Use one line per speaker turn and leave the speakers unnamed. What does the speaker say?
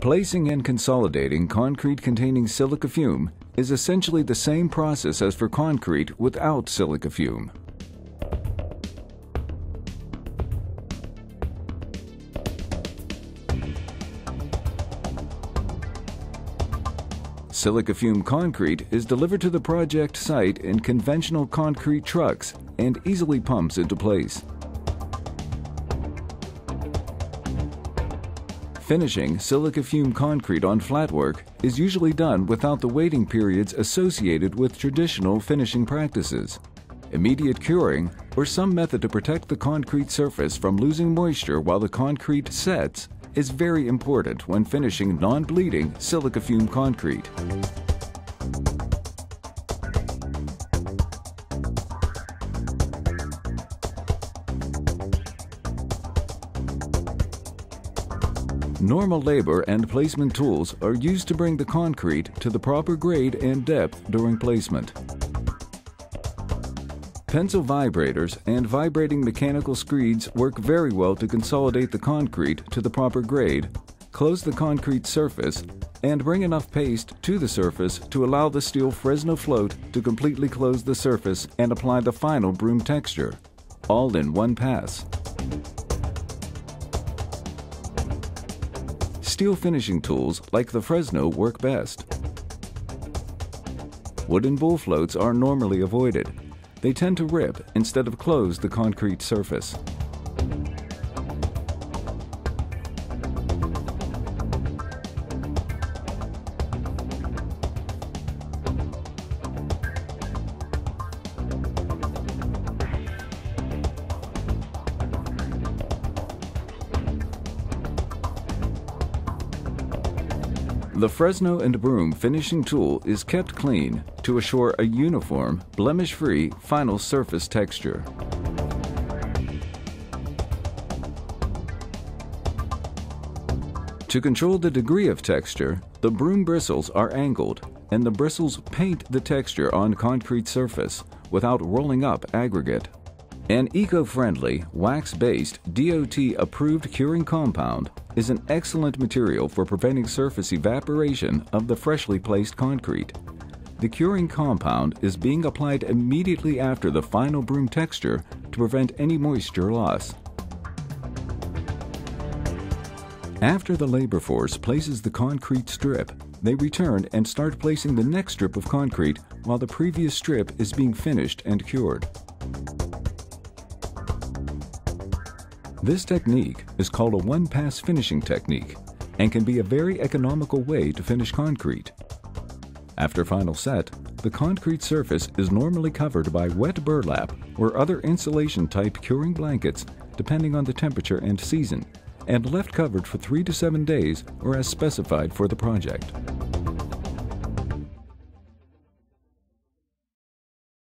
Placing and consolidating concrete containing silica fume is essentially the same process as for concrete without silica fume. Silica fume concrete is delivered to the project site in conventional concrete trucks and easily pumps into place. Finishing silica fume concrete on flatwork is usually done without the waiting periods associated with traditional finishing practices. Immediate curing, or some method to protect the concrete surface from losing moisture while the concrete sets, is very important when finishing non-bleeding silica fume concrete. Normal labor and placement tools are used to bring the concrete to the proper grade and depth during placement. Pencil vibrators and vibrating mechanical screeds work very well to consolidate the concrete to the proper grade, close the concrete surface, and bring enough paste to the surface to allow the steel Fresno float to completely close the surface and apply the final broom texture, all in one pass. Steel finishing tools like the Fresno work best. Wooden bull floats are normally avoided. They tend to rip instead of close the concrete surface. The Fresno and broom finishing tool is kept clean to assure a uniform, blemish-free final surface texture. To control the degree of texture, the broom bristles are angled, and the bristles paint the texture on concrete surface without rolling up aggregate. An eco-friendly, wax-based, DOT-approved curing compound is an excellent material for preventing surface evaporation of the freshly placed concrete. The curing compound is being applied immediately after the final broom texture to prevent any moisture loss. After the labor force places the concrete strip, they return and start placing the next strip of concrete while the previous strip is being finished and cured. This technique is called a one-pass finishing technique and can be a very economical way to finish concrete. After final set, the concrete surface is normally covered by wet burlap or other insulation-type curing blankets depending on the temperature and season, and left covered for 3 to 7 days or as specified for the project.